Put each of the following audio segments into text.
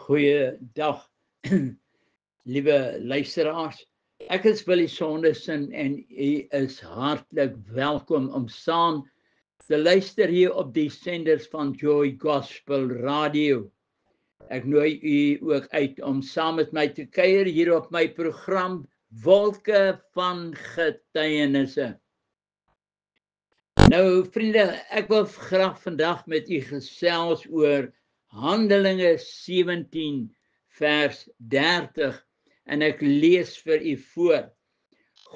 Goeiedag, liewe luisteraars. Ek is Willie Sondersen en u is hartlik welkom om saam te luister hier op die senders van Joy Gospel Radio. Ek nooi u ook uit om saam met my te kuier hier op my program Wolke van Getuienisse. Nou vriende, ek wil graag vandag met u gesels oor Handelinge 17 vers 30 en ek lees vir u voor.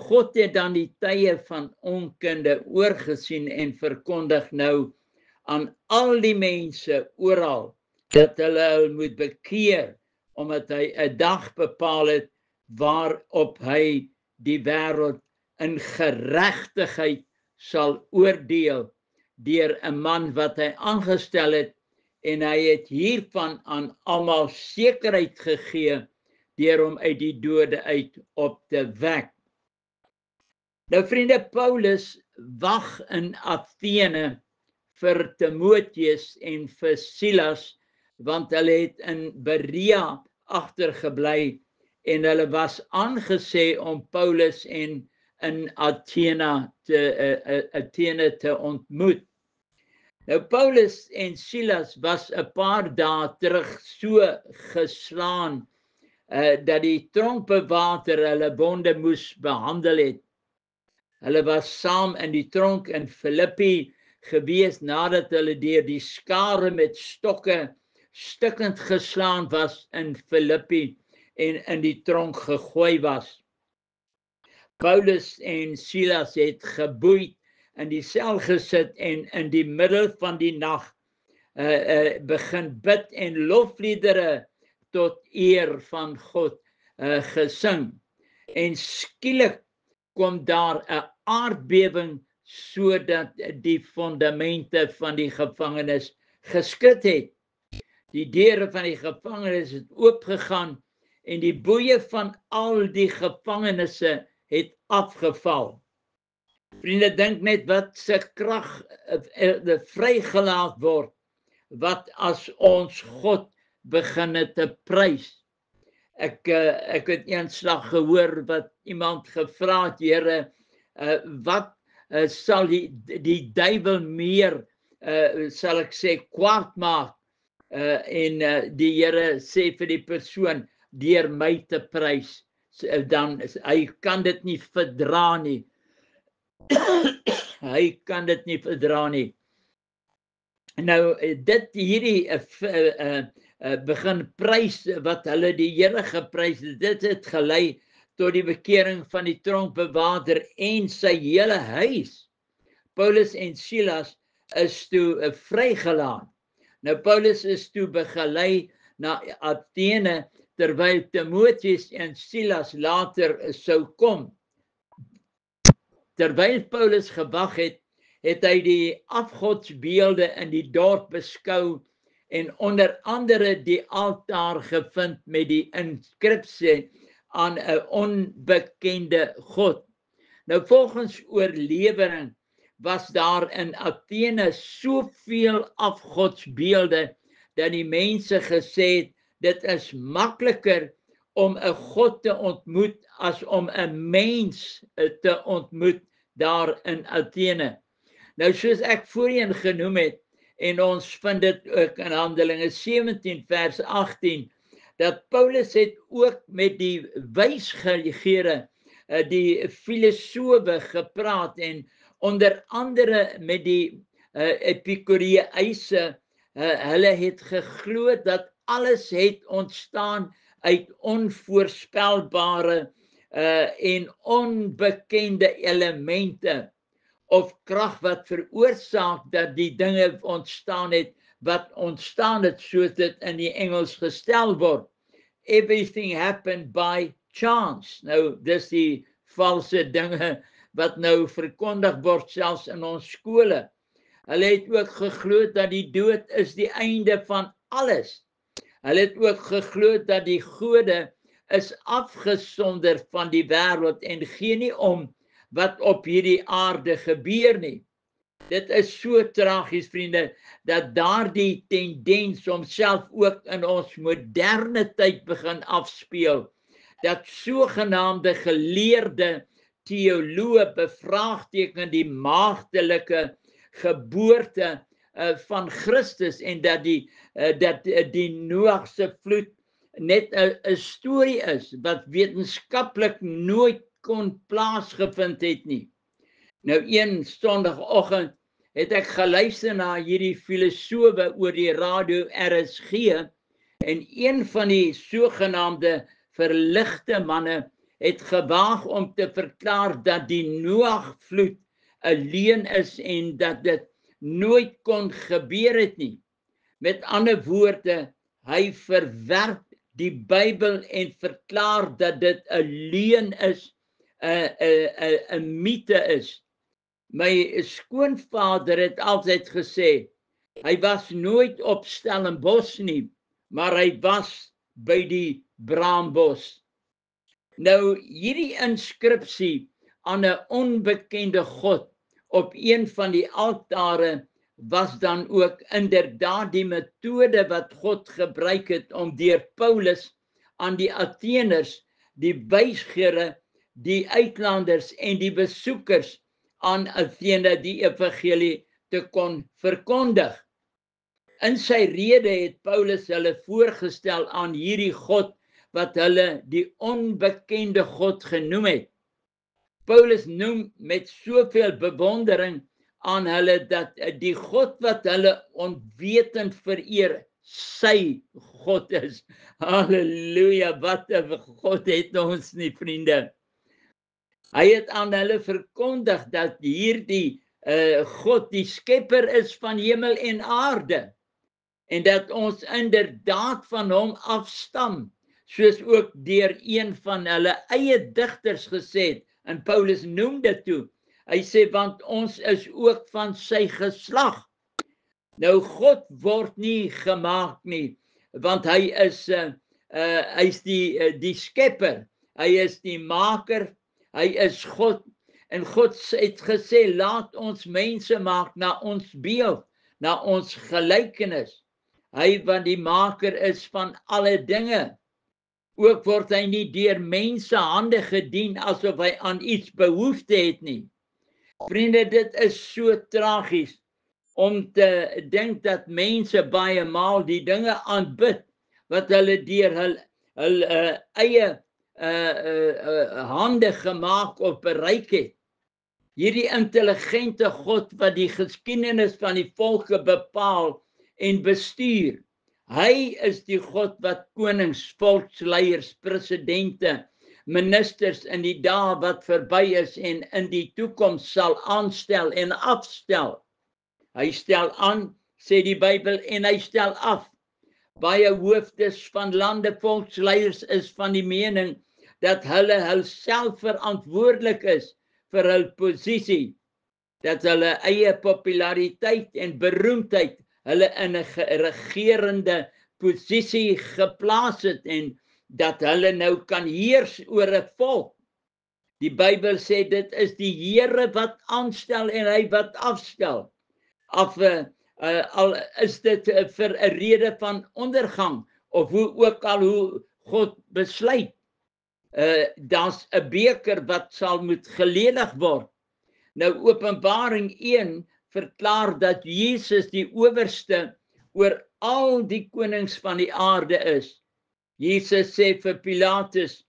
God het dan die tye van onkunde oorgesien en verkondig nou aan al die mense oral dat hulle moet bekeer, omdat hy 'n dag bepaal het waarop hy die wêreld in geregtigheid sal oordeel deur 'n man wat hy aangestel het, en hy het hiervan aan almal sekerheid gegee deur hom uit die dode uit op te wek. Nou vriende, Paulus wag in Athene vir Timoteus en vir Silas, want hulle het in Berea agtergebly en hulle was aangesê om Paulus in Athene te ontmoet. Nou Paulus en Silas was 'n paar dae terug so geslaan dat die tronkbewaker hulle wonde moes behandel het. Hulle was saam in die tronk in Filippi gewees nadat hulle deur die skare met stokke stukkend geslaan was in Filippi en in die tronk gegooi was. Paulus en Silas het geboeid in die sel gesit en in die middel van die nag begin bid en lofliedere tot eer van God gesing. En skielik kom daar 'n aardbewing sodat die fondamente van die gevangenis geskud het. Die deure van die gevangenis het oopgegaan en die boeye van al die gevangenisse het afgeval. Vriende, dink net wat se krag vrygelaat word, wat as ons God beginne te prys. Ek het eenslag gehoor wat iemand gevra het, Here, wat sal die duiwel meer, sal ek sê, kwaad maak, en die Here sê vir die persoon, deur my te prys, dan hy kan dit nie verdra nie. Hy kan dit nie verdra nie. Nou hierdie begin prys wat hulle die Here geprys, dit het gelei tot die bekering van die tronkbewaarder en sy hele huis. Paulus en Silas is toe vrygelaat. Nou Paulus is toe begelei na Athene, terwyl Timoteus en Silas later sou kom. Terwyl Paulus gewag het, het hy die afgodsbeelde in die dorp beskou en onder andere die altaar gevind met die inskripsie aan 'n onbekende God. Nou volgens oorlewering was daar in Athene soveel afgodsbeelde dat die mense gesê het, dit is makliker om 'n God te ontmoet as om 'n mens te ontmoet daar in Athene. Nou soos ek voorheen genoem het, en ons vind dit ook in Handelinge 17 vers 18, dat Paulus het ook met die wysgeere, die filosowe gepraat en onder andere met die Epikureëse, hulle het geglo dat alles het ontstaan uit onvoorspelbare en onbekende elemente of krag wat veroorsaak dat die dinge ontstaan het wat ontstaan het, soos dit in die Engels gestel word. Everything happened by chance. Nou, dis die valse dinge wat nou verkondig word selfs in ons skole. Hulle het ook geglo dat die dood is die einde van alles. Hulle het ook geglo dat die gode is afgesonder van die wêreld en gee nie om wat op hierdie aarde gebeur nie. Dit is so tragies, vriende, dat daardie tendens homself ook in ons moderne tyd begin afspeel. Dat sogenaamde geleerde teoloë bevraagteken die maagdelike geboorte van Christus en dat die Noag se vloed net 'n storie is wat wetenskaplik nooit kon plaasgevind het nie. Nou een Sondagoggend het ek geluister na hierdie filosowe oor die radio RSG en een van die sogenaamde verligte manne het gewaag om te verklaar dat die Noagvloed 'n leuen is en dat dit nooit kon gebeur het nie. Met ander woorde, hy verwerp die Bybel en verklaar dat dit 'n leuen is, 'n mite is. My skoonvader het altyd gesê, hy was nooit op Stellenbosch nie, maar hy was by die Braambos. Nou, hierdie inskripsie aan 'n onbekende God op een van die altare was dan ook inderdaad die metode wat God gebruik het om deur Paulus aan die Atheners, die wysgere, die uitlanders en die besoekers aan Athene die evangelie te kon verkondig. In sy rede het Paulus hulle voorgestel aan hierdie God wat hulle die onbekende God genoem het. Paulus noem met soveel bewondering aan hulle dat die God wat hulle onwetend vereer, sy God is. Halleluja, wat 'n God het ons nie, vriende. Hy het aan hulle verkondig dat hierdie God die skepper is van hemel en aarde en dat ons inderdaad van hom afstam, soos ook deur een van hulle eie digters gesê het, en Paulus noem dit toe. Hy sê, want ons is ook van sy geslag. Nou, God word nie gemaak nie, want hy is die skepper, hy is die maker, hy is God, en God het gesê, laat ons mense maak na ons beeld, na ons gelykenis. Hy wat die maker is van alle dinge. Ook word hy nie deur mense hande gedien asof hy aan iets behoefte het nie. Vriende, dit is so tragies om te dink dat mense baie maal die dinge aanbid wat hulle deur hul eie hande gemaak of bereik het. Hierdie intelligente God wat die geskiedenis van die volke bepaal en bestuur. Hy is die God wat konings, volksleiers, presidente, ministers in die dae wat verby is en in die toekoms sal aanstel en afstel. Hy stel aan, sê die Bybel, en hy stel af. Baie hoofdes van lande, volksleiers is van die mening dat hulle hulself verantwoordelik is vir hul posisie, dat hulle eie populariteit en beroemdheid hulle in 'n regerende posisie geplaas het en dat hulle nou kan heers oor 'n volk. Die Bybel sê dit is die Here wat aanstel en hy wat afstel. Al is dit vir 'n rede van ondergang of hoe God besluit. Daar's 'n beker wat sal moet geledig word. Nou Openbaring 1 verklaar dat Jesus die owerste oor al die konings van die aarde is. Jesus sê vir Pilatus,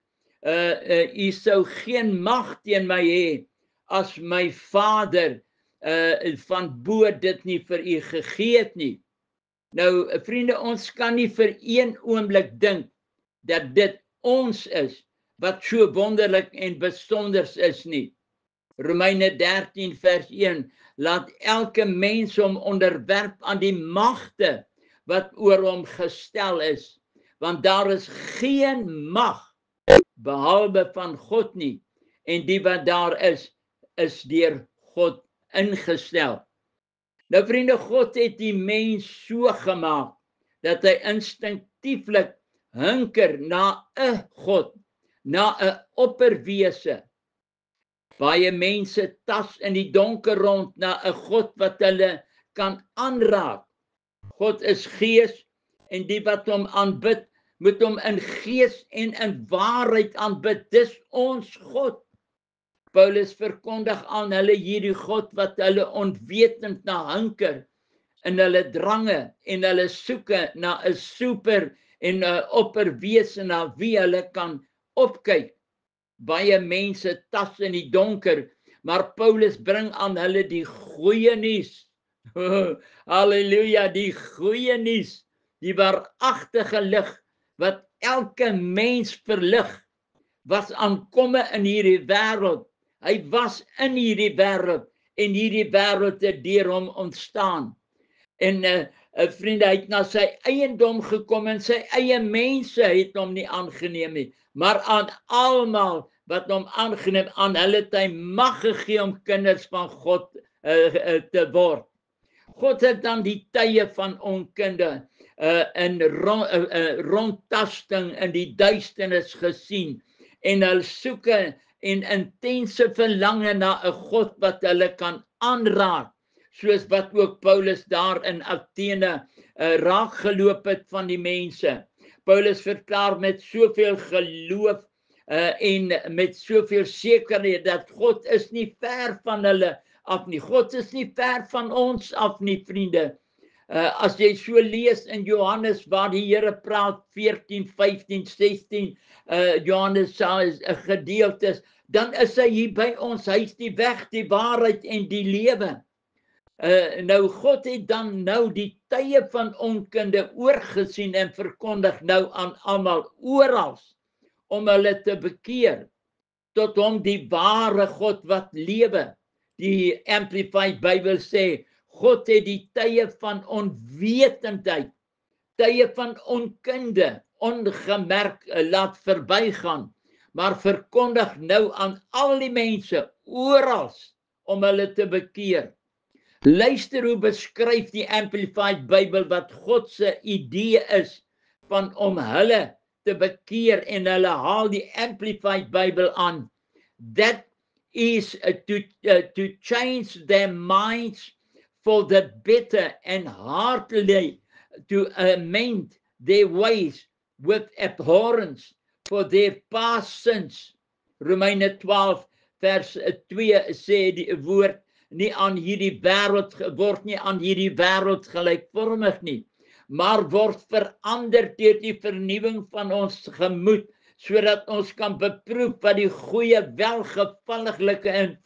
u sou geen mag teen my hê as my Vader van bo dit nie vir u gegee het nie. Nou vriende, ons kan nie vir een oomblik dink dat dit ons is wat so wonderlik en besonders is nie. Romeine 13 vers 1, laat elke mens hom onderwerp aan die magte wat oor hom gestel is, want daar is geen mag behalwe van God nie, en die wat daar is deur God ingestel. Nou vriende, God het die mens so gemaak, dat hy instinktieflik hunker na 'n God, na 'n opperwese. Baie mense tas in die donker rond na 'n God wat hulle kan aanraak. God is gees en die wat hom aanbid, moet hom in gees en in waarheid aanbid. Dis ons God. Paulus verkondig aan hulle hierdie God wat hulle onwetend na hunker in hulle drange en hulle soeke na 'n super en 'n opperwese na wie hulle kan opkyk. Baie mense tas in die donker, maar Paulus bring aan hulle die goeie nuus. Halleluja, die goeie nuus, die waaragtige lig wat elke mens verlig, was aankomme in hierdie wêreld. Hy was in hierdie wêreld en hierdie wêreld het deur hom ontstaan. En vriende, hy het na sy eiendom gekom en sy eie mense het hom nie aangeneem nie, maar aan almal wat hom aangeneem, aan hulle het hy mag gegee om kinders van God te word. God het dan die tye van onkunde in rondtasting in die duisternis gesien en hulle soeke en intense verlange na 'n God wat hulle kan aanraak, soos wat ook Paulus daar in Athene raak geloop het van die mense. Paulus verklaar met soveel geloof en met soveel sekerheid dat God is nie ver van hulle af nie. God is nie ver van ons af nie, vriende. As jy so lees in Johannes waar die Here praat 14, 15, 16 Johannes gedeeltes, dan is hy hier by ons. Hy is die weg, die waarheid en die lewe. Nou God het dan nou die tye van onkunde oorgesien en verkondig nou aan almal oral om hulle te bekeer tot hom die ware God wat lewe. Die Amplified Bybel sê God het die tye van onwetendheid, tye van onkunde ongemerk laat verbygaan, maar verkondig nou aan al die mense oral om hulle te bekeer. Luister hoe beskryf die Amplified Bybel wat God se idee is van om hulle te bekeer, en hulle haal die Amplified Bybel aan. That is to change their minds for the better and heartily to amend their ways with abhorrence for their past sins. Romeine 12 vers 2 sê die woord, nie aan hierdie wêreld word nie aan hierdie wêreld gelykvormig nie, maar word verander deur die vernuwing van ons gemoed, sodat ons kan beproef wat die goeie, welgevallige en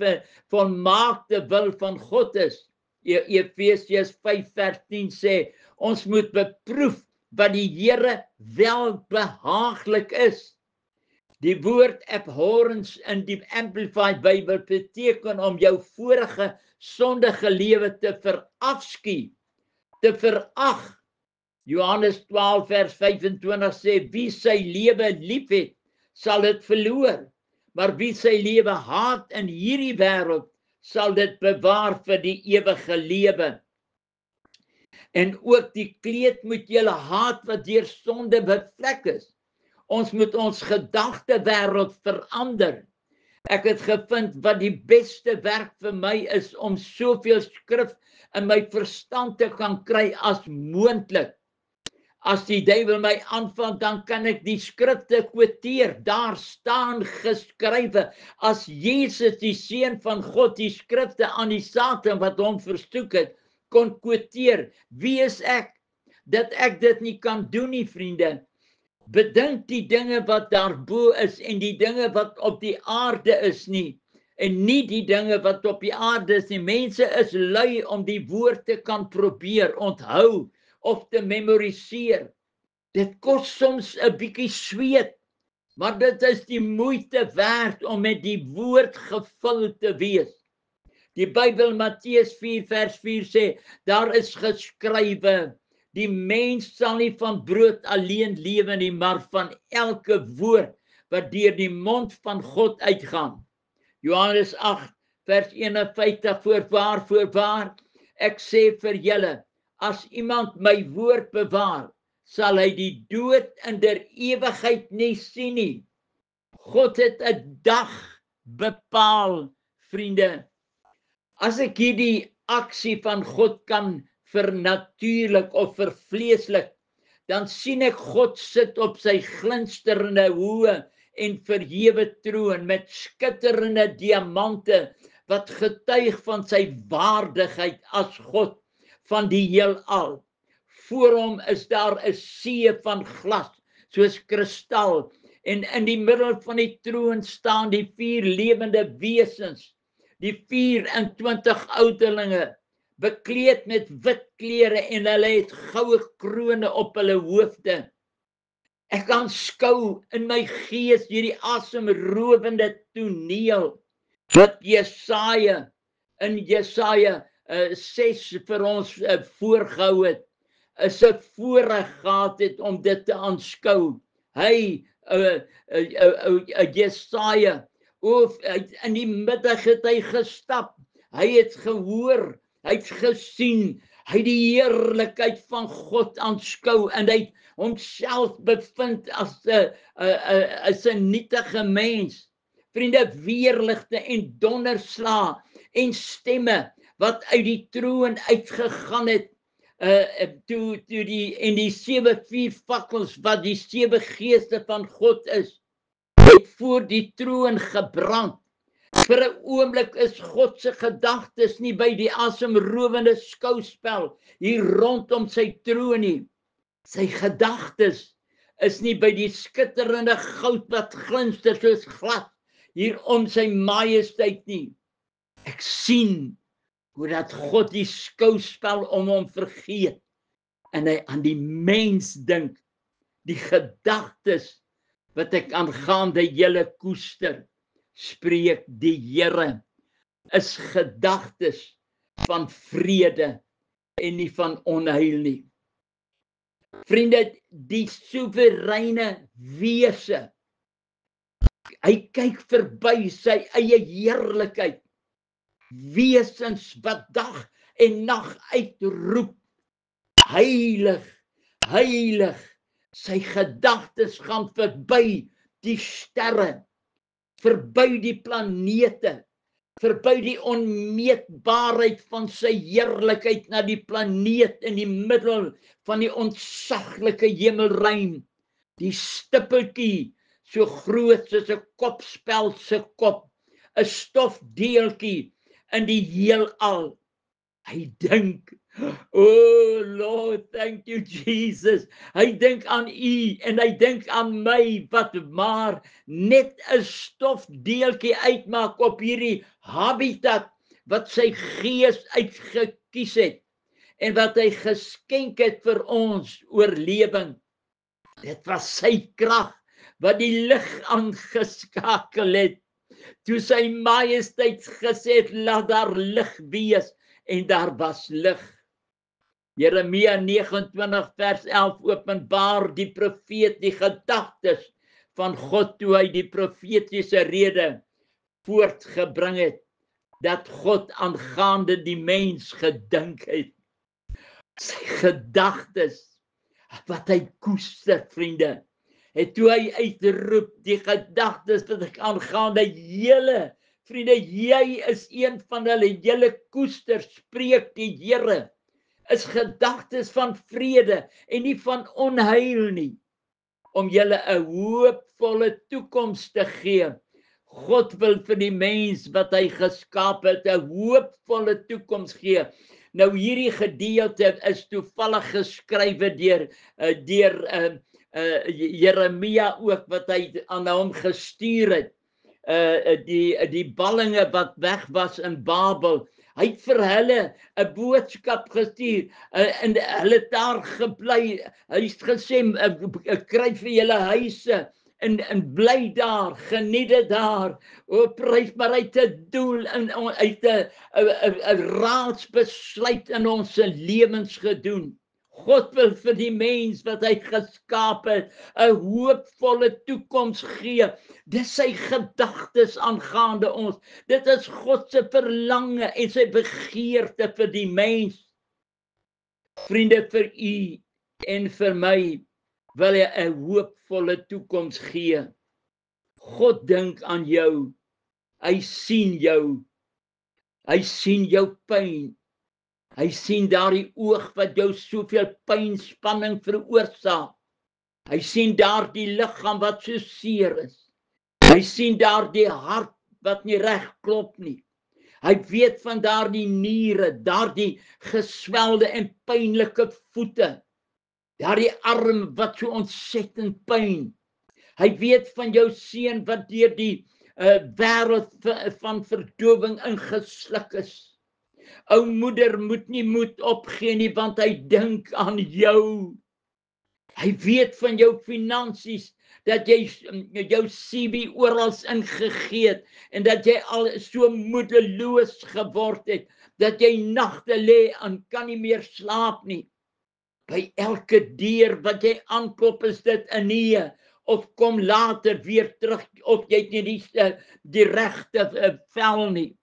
volmaakte wil van God is. Efesiërs 5 vers 10 sê, ons moet beproef wat die Here welbehaaglik is. Die woord abhorrence in die Amplified Bybel beteken om jou vorige sondige lewe te verafskie, te verag. Johannes 12 vers 25 sê, wie sy lewe lief het, sal dit verloor, maar wie sy lewe haat in hierdie wêreld, sal dit bewaar vir die ewige lewe. En ook die kleed moet julle haat wat deur sonde bevlek is. Ons moet ons gedagtewêreld verander. Ek het gevind wat die beste werk vir my is om soveel skrif in my verstand te kan kry as moontlik. As die duiwel my aanval, dan kan ek die skrifte quoteer. Daar staan geskrywe, as Jesus die seun van God die skrifte aan die Satan wat hom versoek het, kon quoteer. Wie is ek dat ek dit nie kan doen nie, vriende? Bedink die dinge wat daarbo is en die dinge wat op die aarde is nie, en nie die dinge wat op die aarde is nie. Mense is lui om die woord te kan probeer onthou of te memoriseer. Dit kos soms 'n bietjie sweet, maar dit is die moeite werd om met die woord gevul te wees. Die Bybel, Matteus 4 vers 4 sê, daar is geskrywe, die mens sal nie van brood alleen lewe nie, maar van elke woord wat deur die mond van God uitgaan. Johannes 8 vers 51, voorwaar, ek sê vir julle, as iemand my woord bewaar, sal hy die dood in der ewigheid nie sien nie. God het 'n dag bepaal vriende, as ek hierdie aksie van God kan vernatuurlik of vervleeslik, dan sien ek God sit op sy glinsterende hoë en verhewe troon met skitterende diamante wat getuig van sy waardigheid as God van die heelal. Voor hom is daar 'n see van glas, soos kristal, en in die middel van die troon staan die 4 lewende wesens, die 24 ouderlinge, bekleed met wit klere en hulle het goue krone op hulle hoofde. Ek aanskou in my gees hierdie asemrowende toneel wat Jesaja in Jesaja 6 vir ons voorgehou het, is 'n voorreg gehad het om dit te aanskou. Hy, Jesaja, in die middag het hy gestap, hy het gehoor, hy het gesien, hy het die heerlikheid van God aanskou en hy het homself bevind as 'n nietige mens. Vriende, weerligte en donderslae en stemme wat uit die troon uitgegaan het, toe die 7 vuurvakkels wat die 7 geeste van God is, het voor die troon gebrand. Vir 'n oomblik is God se gedagtes nie by die asemrowende skouspel hier rondom sy troon nie. Sy gedagtes is nie by die skitterende goud wat glinster soos glas hier om sy majesteit nie. Ek sien hoe dat God die skouspel om hom vergeet en hy aan die mens dink, die gedagtes wat ek aangaande julle koester, spreek die Here, is gedagtes van vrede en nie van onheil nie. Vriende, die soewereine wese, hy kyk verby sy eie heerlikheid, wesens wat dag en nag uitroep, heilig, heilig, sy gedagtes gaan verby die sterre, verby die planete, verby die onmeetbaarheid van sy heerlikheid na die planeet in die middel van die ontsaglike hemelruim, die stippeltjie so groot soos 'n kopspeld se kop, 'n stofdeeltjie in die heelal. Hy dink, oh Lord, thank you Jesus. Hy dink aan u en hy dink aan my wat maar net 'n stofdeeltjie uitmaak op hierdie habitat wat sy gees uitgekies het en wat hy geskenk het vir ons oorlewing. Dit was sy krag wat die lig aangeskakel het toe sy majesteit gesê het, laat daar lig wees, en daar was lig. Jeremia 29 vers 11 openbaar die profeet die gedagtes van God toe hy die profetiese rede voortgebring het, dat God aangaande die mens gedink het. Sy gedagtes wat hy koester, vriende, en toe hy uitroep die gedagtes wat ek aangaande julle, vriende, jy is een van hulle, julle koester, spreek die Here, is gedagtes van vrede en nie van onheil nie, om julle 'n hoopvolle toekoms te gee. God wil vir die mens wat hy geskaap het 'n hoopvolle toekoms gee. Nou hierdie gedeelte is toevallig geskrywe deur Jeremia ook, wat hy aan hom gestuur het, die ballinge wat weg was in Babel. Hy het vir hulle 'n boodskap gestuur, en hulle het daar gebly. Hy het gesê, kry vir julle huise en bly daar, geniet dit daar. O, prys, maar hy het 'n doel en hy het 'n raadsbesluit in ons lewens gedoen. God wil vir die mens wat hy geskaap het 'n hoopvolle toekoms gee. Dis sy gedagtes aangaande ons. Dit is God se verlange en sy begeerte vir die mens. Vriende, vir u en vir my wil hy 'n hoopvolle toekoms gee. God dink aan jou. Hy sien jou. Hy sien jou pyn. Hy sien daardie oog wat jou soveel pyn, spanning veroorsaak. Hy sien daardie liggaam wat so seer is. Hy sien daardie hart wat nie reg klop nie. Hy weet van daardie niere, daardie geswelde en pynlike voete, daardie arm wat so ontsettend pyn. Hy weet van jou seun wat deur die wêreld van verdowing ingesluk is. Ou moeder moet nie moed opgee nie, want hy dink aan jou. Hy weet van jou finansies, dat jy jou CV oral ingegee het, en dat jy al so moedeloos geword het, dat jy nagte lê en kan nie meer slaap nie. By elke deur wat jy aanklop is dit 'n nee, of kom later weer terug, of jy het nie die regte vel nie.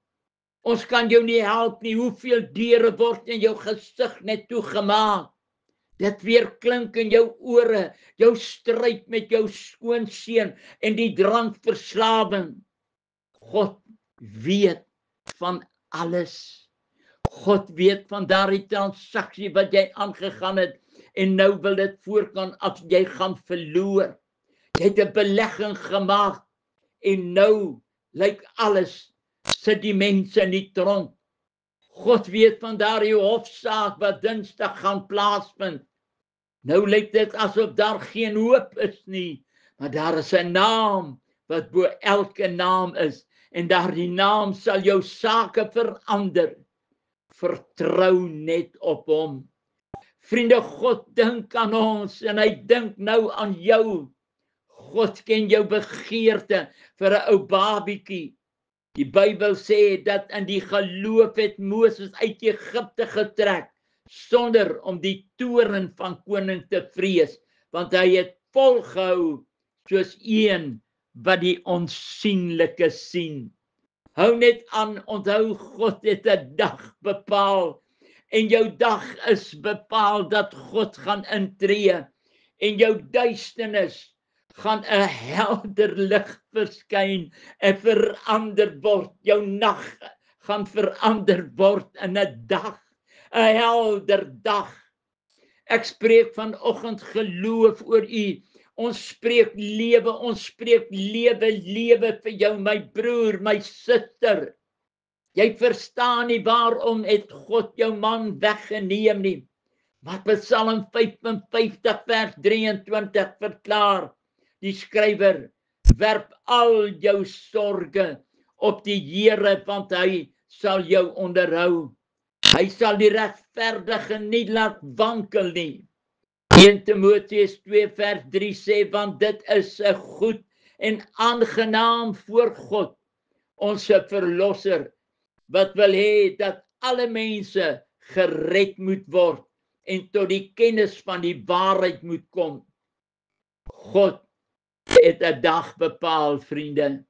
Ons kan jou nie help nie, hoeveel deure word in jou gesig net toegemaak. Dit weer klink in jou ore, jou stryd met jou skoonseun en die drankverslawing. God weet van alles. God weet van daardie transaksie wat jy aangegaan het, en nou wil dit voorkom as jy gaan verloor. Jy het 'n belegging gemaak, en nou lyk alles, sit die mense in die tronk. God weet van daardie hofsaak wat Dinsdag gaan plaasvind. Nou lyk dit asof daar geen hoop is nie, maar daar is 'n naam wat bo elke naam is, en daardie naam sal jou sake verander. Vertrou net op hom. Vriende, God dink aan ons, en hy dink nou aan jou. God ken jou begeerte vir 'n ou babietjie. Die Bybel sê dat in die geloof het Moses uit Egipte getrek, sonder om die toorn van koning te vrees, want hy het volgehou soos een wat die onsienlike sien. Hou net aan, onthou, God het 'n dag bepaal, en jou dag is bepaal dat God gaan intree, en jou duisternis gaan 'n helder lig verskyn en verander word. Jou nag gaan verander word in 'n dag, 'n helder dag. Ek spreek vanoggend geloof oor u. Ons spreek lewe vir jou, my broer, my suster. Jy verstaan nie waarom het God jou man weggeneem nie. Wat Psalm 55 vers 23 verklaar, die skrywer, werp al jou sorge op die Here, want hy sal jou onderhou. Hy sal die regverdige nie laat wankel nie. 1 Timoteus 2 vers 3 sê, want dit is 'n goed en aangenaam voor God, ons verlosser, wat wil hê dat alle mense gered moet word en tot die kennis van die waarheid moet kom. God het 'n dag bepaal, vriende.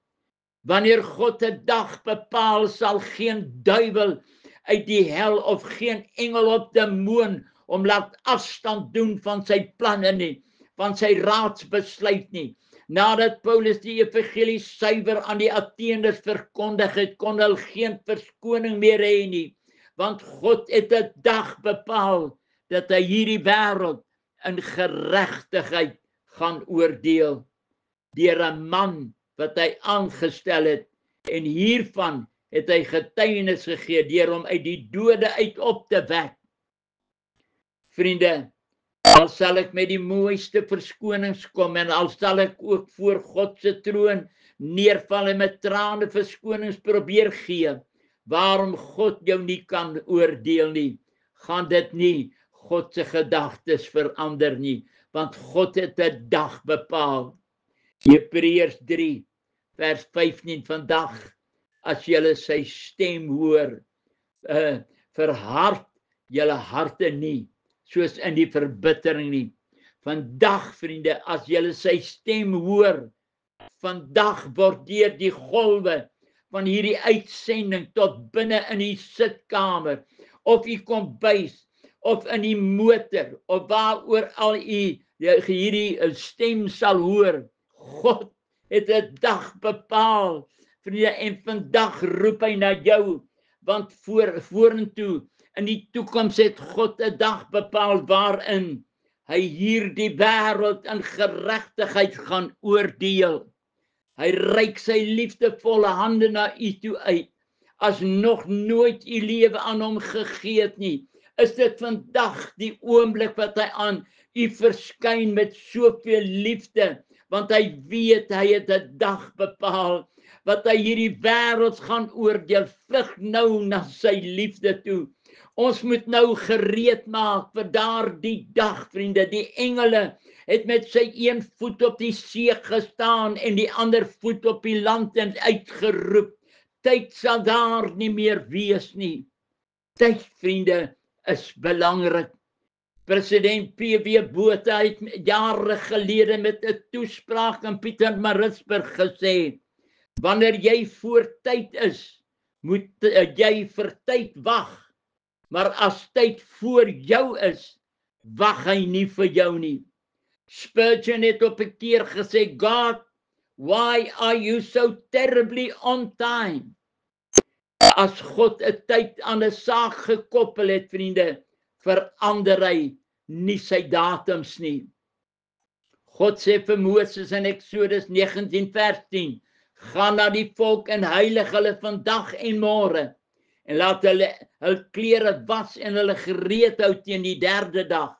Wanneer God 'n dag bepaal, sal geen duiwel uit die hel of geen engel op die moon om laat afstand doen van sy planne nie, van sy raadsbesluit nie. Nadat Paulus die evangelie suiwer aan die Ateeners verkondig het, kon hulle geen verskoning meer hê nie, want God het 'n dag bepaal dat hy hierdie wêreld in geregtigheid gaan oordeel deur 'n man wat hy aangestel het, en hiervan het hy getuienis gegee deur hom uit die dode uit op te wek. Vriende, al sal ek met die mooiste verskonings kom, en al sal ek ook voor God se troon neerval en met trane verskonings probeer gee, waarom God jou nie kan oordeel nie, gaan dit nie God se gedagtes verander nie, want God het 'n dag bepaal. Hebreërs 3 vers 15, vandag as julle sy stem hoor, verhard julle harte nie, soos in die verbittering nie. Vandag, vriende, as julle sy stem hoor, vandag word deur die golwe van hierdie uitsending tot binne in die sitkamer, of u kombuis, of in die motor, of waaroor al u hierdie stem sal hoor. God het 'n dag bepaal, vriende, en vandag roep hy na jou, want vorentoe in die toekoms het God 'n dag bepaal waarin hy hierdie wêreld in geregtigheid gaan oordeel. Hy reik sy liefdevolle hande na u toe uit. As nog nooit u lewe aan hom gegee het nie, is dit vandag die oomblik wat hy aan u verskyn met soveel liefde, want hy weet hy het 'n dag bepaal wat hy hierdie wêreld gaan oordeel. Vlug nou na sy liefde toe. Ons moet nou gereed maak vir daardie dag, vriende. Die engele het met sy een voet op die see gestaan en die ander voet op die land en uitgeroep. Tyd sal daar nie meer wees nie. Tyd, vriende, is belangrik. President P.W. Botha het jare gelede met 'n toespraak in Pietermaritzburg gesê, wanneer jy voor tyd is, moet jy vir tyd wag. Maar as tyd voor jou is, wag hy nie vir jou nie. Spurgeon het op 'n keer gesê, God, why are you so terribly on time? As God 'n tyd aan 'n saak gekoppel het, vriende, verander hy nie sy datums nie. God sê vir Moses in Exodus 19 vers 10, gaan na die volk en heilig hulle vandag en môre en laat hulle hul klere was en hulle gereed hou teen die derde dag.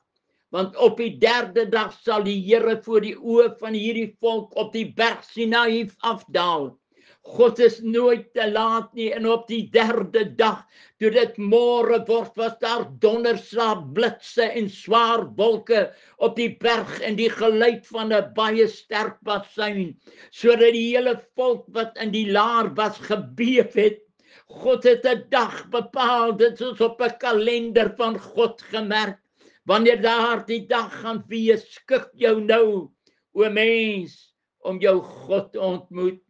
Want op die derde dag sal die Here voor die oë van hierdie volk op die berg Sinaï afdaal. God is nooit te laat nie, en op die derde dag, toe dit môre word, was daar donderslag, blitse en swaar wolke op die berg en die geluid van 'n baie sterk basuin, sodat die hele volk wat in die laar was gebeef het. God het 'n dag bepaal, dit is op 'n kalender van God gemerk. Wanneer daar die dag gaan wees, skik jou nou, o mens, om jou God te ontmoet.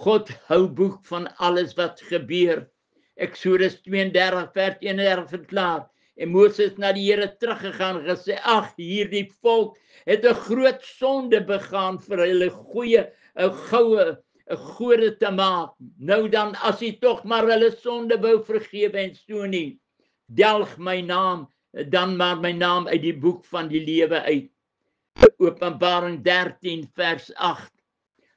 God hou boek van alles wat gebeur. Exodus 32 vers 31 verklaar. En Moses na die Here teruggegaan en gesê, ag, hierdie volk het 'n groot sonde begaan vir hulle goue gode te maak. Nou dan, as hy tog maar hulle sonde wou vergewe en so nie, delg my naam, dan maar my naam uit die boek van die lewe uit. Openbaring 13 vers 8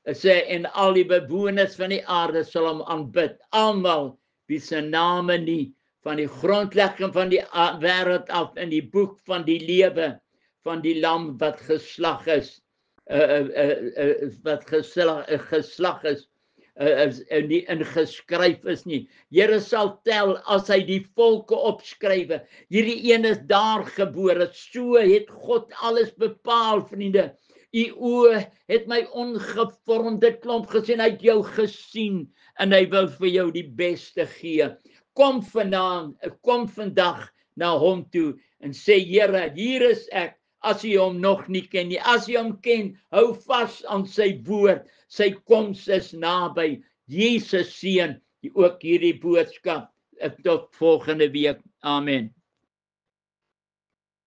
sê, en al die bewoners van die aarde sal hom aanbid, almal wie se name nie van die grondlegging van die wêreld af in die boek van die lewe van die lam wat geslag is, wat geslag is, nie ingeskryf is nie. Here sal tel as hy die volke opskrywe. Hierdie een is daar gebore. So het God alles bepaal, vriende. U oë het my ongevormde klomp gesien, hy het jou gesien en hy wil vir jou die beste gee. Kom vandag na hom toe en sê, Here, hier is ek. As jy hom nog nie ken nie, as jy hom ken, hou vas aan sy woord. Sy koms is naby. Jesus seën ook hierdie boodskap. Tot volgende week. Amen.